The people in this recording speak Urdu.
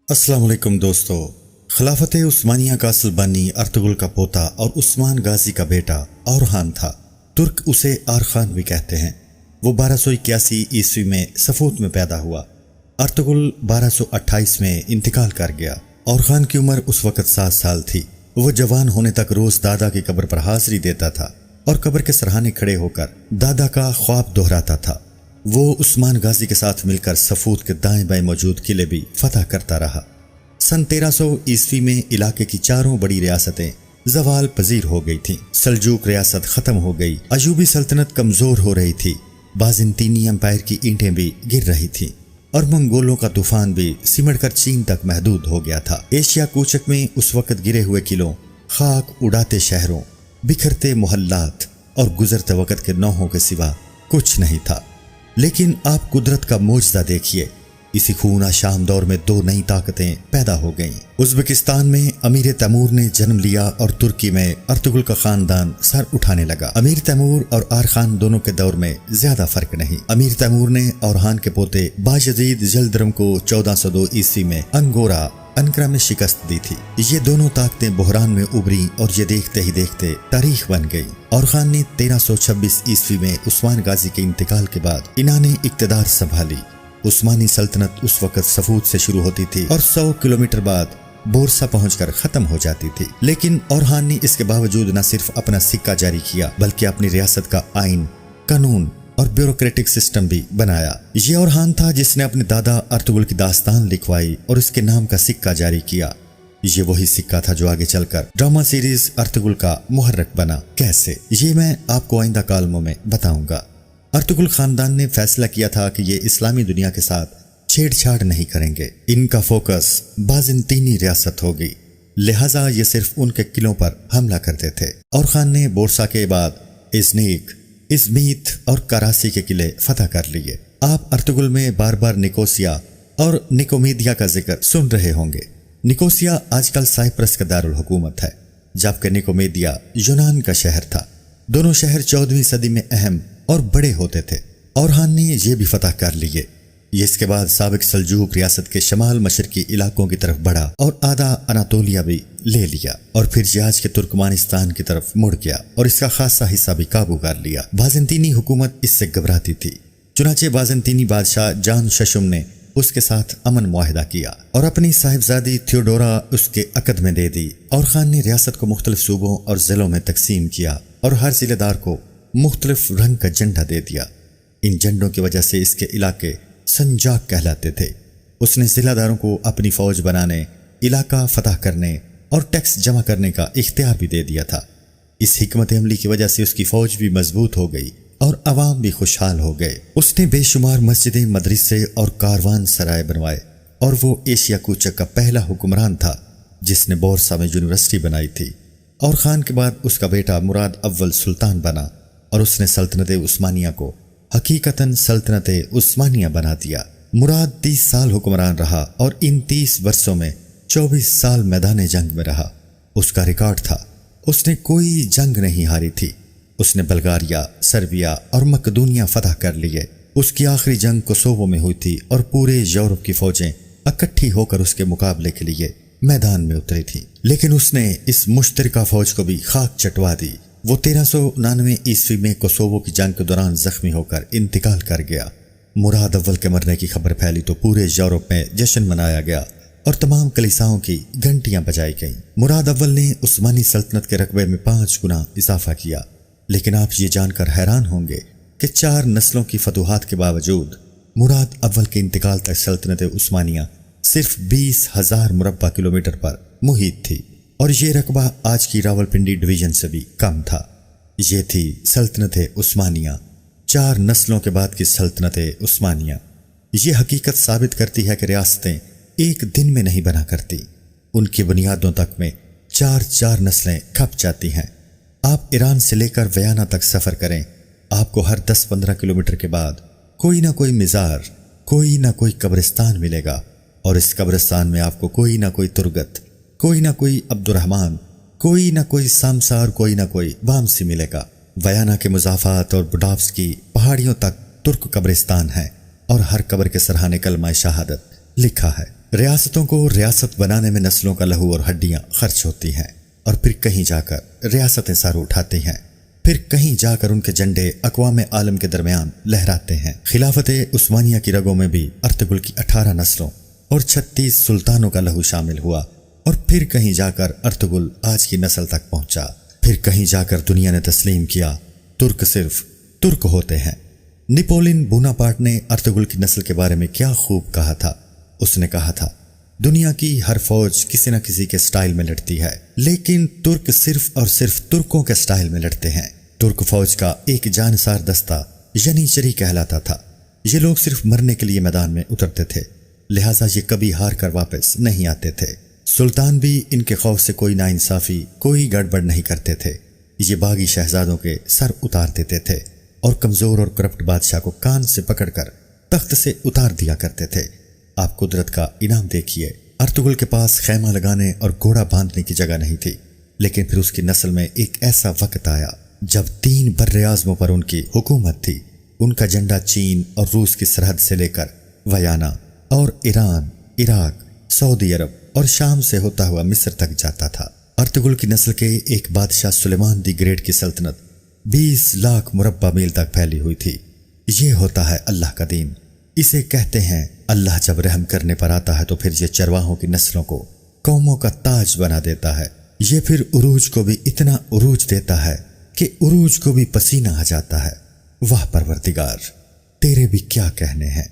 السلام علیکم دوستو۔ خلافت عثمانیہ کا اصل بانی ارطغرل کا پوتا اور عثمان غازی کا بیٹا اورخان تھا۔ ترک اسے آرخان بھی کہتے ہیں۔ وہ 1281 میں صفوت میں پیدا ہوا۔ ارطغرل 1228 میں انتقال کر گیا۔ اورخان کی عمر اس وقت 7 سال تھی۔ وہ جوان ہونے تک روز دادا کی قبر پر حاضری دیتا تھا اور قبر کے سرہانے کھڑے ہو کر دادا کا خواب دہراتا تھا۔ وہ عثمان غازی کے ساتھ مل کر صفوت کے دائیں بائیں موجود قلعے بھی فتح کرتا رہا۔ سن 1300 میں علاقے کی چاروں بڑی ریاستیں زوال پذیر ہو گئی تھیں۔ سلجوق ریاست ختم ہو گئی، ایوبی سلطنت کمزور ہو رہی تھی، بازنطینی امپائر کی اینٹیں بھی گر رہی تھیں اور منگولوں کا طوفان بھی سمٹ کر چین تک محدود ہو گیا تھا۔ ایشیا کوچک میں اس وقت گرے ہوئے قلعوں، خاک اڑاتے شہروں، بکھرتے محلات اور گزرتے وقت کے نوحوں کے سوا کچھ نہیں تھا۔ لیکن آپ قدرت کا معجزہ دیکھیے، اسی خونہ شام دور میں 2 نئی طاقتیں پیدا ہو گئیں۔ ازبکستان میں امیر تیمور نے جنم لیا اور ترکی میں ارطغرل کا خاندان سر اٹھانے لگا۔ امیر تیمور اور آرخان دونوں کے دور میں زیادہ فرق نہیں۔ امیر تیمور نے اورخان کے پوتے بایزید جلدرم کو 1402 میں انکرا میں شکست دی تھی۔ یہ دونوں طاقتیں بحران میں ابری اور یہ دیکھتے ہی دیکھتے تاریخ بن گئی۔ اورخان نے 1326 میں عثمان غازی کے انتقال کے بعد انہوں نے اقتدار سنبھالی۔ عثمانی سلطنت اس وقت صفوت سے شروع ہوتی تھی اور 100 کلومیٹر بعد بورسا پہنچ کر ختم ہو جاتی تھی۔ لیکن اورخان نے اس کے باوجود نہ صرف اپنا سکہ جاری کیا بلکہ اپنی ریاست کا آئین، قانون اور بیوروکریٹک سسٹم بھی بنایا۔ یہ اورخان تھا جس نے اپنے دادا ارطغرل کی داستان لکھوائی اور اس کے نام کا سکہ جاری کیا۔ یہ وہی سکہ تھا جو آگے چل کر ڈرامہ سیریز ارطغرل کا محرک بنا۔ کیسے؟ یہ میں آپ کو آئندہ کالموں میں بتاؤں گا۔ ارطغرل خاندان نے فیصلہ کیا تھا کہ یہ اسلامی دنیا کے ساتھ چھیڑ چھاڑ نہیں کریں گے۔ ان کا فوکس بازنطینی ریاست ہوگی، لہٰذا یہ صرف ان کے قلعوں پر حملہ کرتے تھے۔ اورخان نے بورسا کے بعد ازنیک، ازمیت اور کراسی کے قلعے فتح کر لیے۔ آپ ارطغرل میں بار بار نکوسیا اور نکومیدیا کا ذکر سن رہے ہوں گے۔ نکوسیا آج کل سائپرس کا دارالحکومت ہے، جبکہ نکومیدیا یونان کا شہر تھا۔ دونوں شہر 14ویں صدی میں اہم اور بڑے ہوتے تھے۔ اورخان نے یہ بھی فتح کر لیے۔ یہ اس کے بعد سابق سلجوق ریاست کے شمال مشرقی علاقوں کی طرف بڑھا اور آدھا اناطولیہ بھی لے لیا، اور پھر یہ آج کے ترکمانستان کی طرف مڑ گیا اور اس کا خاصہ حصہ بھی قابو کر لیا۔ بازنطینی حکومت اس سے گھبراتی تھی، چنانچہ بازنطینی بادشاہ جان ششم نے اس کے ساتھ امن معاہدہ کیا اور اپنی صاحبزادی تھیوڈورا اس کے عقد میں دے دی۔ اورخان نے ریاست کو مختلف صوبوں اور ضلعوں میں تقسیم کیا اور ہر ضلع دار کو مختلف رنگ کا جھنڈا دے دیا۔ ان جھنڈوں کی وجہ سے اس کے علاقے سنجاق کہلاتے تھے۔ اس نے ضلع داروں کو اپنی فوج بنانے، علاقہ فتح کرنے اور ٹیکس جمع کرنے کا اختیار بھی دے دیا تھا۔ اس حکمت عملی کی وجہ سے اس کی فوج بھی مضبوط ہو گئی اور عوام بھی خوشحال ہو گئے۔ اس نے بے شمار مسجدیں، مدرسے اور کاروان سرائے بنوائے اور وہ ایشیا کوچک کا پہلا حکمران تھا جس نے بورسا میں یونیورسٹی بنائی تھی۔ اورخان کے بعد اس کا بیٹا مراد اول سلطان بنا اور اس نے سلطنت عثمانیہ کو حقیقتاً سلطنت عثمانیہ بنا دیا۔ مراد 30 سال حکمران رہا اور ان 30 برسوں میں 24 سال میدان جنگ میں رہا۔ اس کا ریکارڈ تھا، اس نے کوئی جنگ نہیں ہاری تھی۔ اس نے بلغاریہ، سربیا اور مقدونیہ فتح کر لیے۔ اس کی آخری جنگ کوسوو میں ہوئی تھی اور پورے یورپ کی فوجیں اکٹھی ہو کر اس کے مقابلے کے لیے میدان میں اتری تھی، لیکن اس نے اس مشترکہ فوج کو بھی خاک چٹوا دی۔ وہ 1399 میں کوسوو کی جنگ کے دوران زخمی ہو کر انتقال کر گیا۔ مراد اول کے مرنے کی خبر پھیلی تو پورے یورپ میں جشن منایا گیا اور تمام کلیساؤں کی گھنٹیاں بجائی گئیں۔ مراد اول نے عثمانی سلطنت کے رقبے میں 5 گنا اضافہ کیا، لیکن آپ یہ جان کر حیران ہوں گے کہ 4 نسلوں کی فتوحات کے باوجود مراد اول کے انتقال تک سلطنت عثمانیہ صرف 20,000 مربع کلومیٹر پر محیط تھی، اور یہ رقبہ آج کی راولپنڈی ڈویژن سے بھی کم تھا۔ یہ تھی سلطنت عثمانیہ، 4 نسلوں کے بعد کی سلطنت عثمانیہ۔ یہ حقیقت ثابت کرتی ہے کہ ریاستیں ایک دن میں نہیں بنا کرتی، ان کی بنیادوں تک میں 4 نسلیں کھپ جاتی ہیں۔ آپ ایران سے لے کر ویانا تک سفر کریں، آپ کو ہر 10-15 کلومیٹر کے بعد کوئی نہ کوئی مزار، کوئی نہ کوئی قبرستان ملے گا، اور اس قبرستان میں آپ کو کوئی نہ کوئی ترگت، کوئی نہ کوئی عبد الرحمن، کوئی نہ کوئی سامسار، کوئی نہ کوئی وامسی ملے گا۔ ویانا کے مضافات اور بڈافس کی پہاڑیوں تک ترک قبرستان ہیں اور ہر قبر کے سرہانے کلمہ شہادت لکھا ہے۔ ریاستوں کو ریاست بنانے میں نسلوں کا لہو اور ہڈیاں خرچ ہوتی ہیں، اور پھر کہیں جا کر ریاستیں سر اٹھاتی ہیں، پھر کہیں جا کر ان کے جھنڈے اقوام عالم کے درمیان لہراتے ہیں۔ خلافت عثمانیہ کی رگوں میں بھی ارطغرل کی 18 نسلوں اور 36 سلطانوں کا لہو شامل ہوا، اور پھر کہیں جا کر ارطغرل آج کی نسل تک پہنچا۔ پھر کہیں جا کر دنیا نے تسلیم کیا ترک صرف ترک ہوتے ہیں۔ نپولین بوناپارٹ نے ارطغرل کی نسل کے بارے میں کیا خوب کہا تھا۔ اس نے کہا تھا، دنیا کی ہر فوج کسی نہ کسی کے سٹائل میں لڑتی ہے، لیکن ترک صرف اور صرف ترکوں کے سٹائل میں لڑتے ہیں۔ ترک فوج کا ایک جانسار دستہ ینیچری کہلاتا تھا۔ یہ لوگ صرف مرنے کے لیے میدان میں اترتے تھے، لہٰذا یہ کبھی ہار کر واپس نہیں آتے تھے۔ سلطان بھی ان کے خوف سے کوئی ناانصافی، کوئی گڑبڑ نہیں کرتے تھے۔ یہ باغی شہزادوں کے سر اتار دیتے تھے اور کمزور اور کرپٹ بادشاہ کو کان سے پکڑ کر تخت سے اتار دیا کرتے تھے۔ آپ قدرت کا انعام دیکھیے، ارطغرل کے پاس خیمہ لگانے اور گھوڑا باندھنے کی جگہ نہیں تھی، لیکن پھر اس کی نسل میں ایک ایسا وقت آیا جب 3 بر اعظموں پر ان کی حکومت تھی۔ ان کا جھنڈا چین اور روس کی سرحد سے لے کر ویانا اور ایران، عراق، سعودی عرب اور شام سے ہوتا ہوا مصر تک جاتا تھا۔ ارطغرل کی نسل کے ایک بادشاہ سلیمان دی گریٹ کی سلطنت 20 لاکھ مربع میل تک پھیلی ہوئی تھی۔ یہ ہوتا ہے اللہ کا دین۔ اسے کہتے ہیں اللہ جب رحم کرنے پر آتا ہے تو پھر یہ چرواہوں کی نسلوں کو قوموں کا تاج بنا دیتا ہے۔ یہ پھر عروج کو بھی اتنا عروج دیتا ہے کہ عروج کو بھی پسینہ آ جاتا ہے۔ واہ پروردگار، تیرے بھی کیا کہنے ہیں۔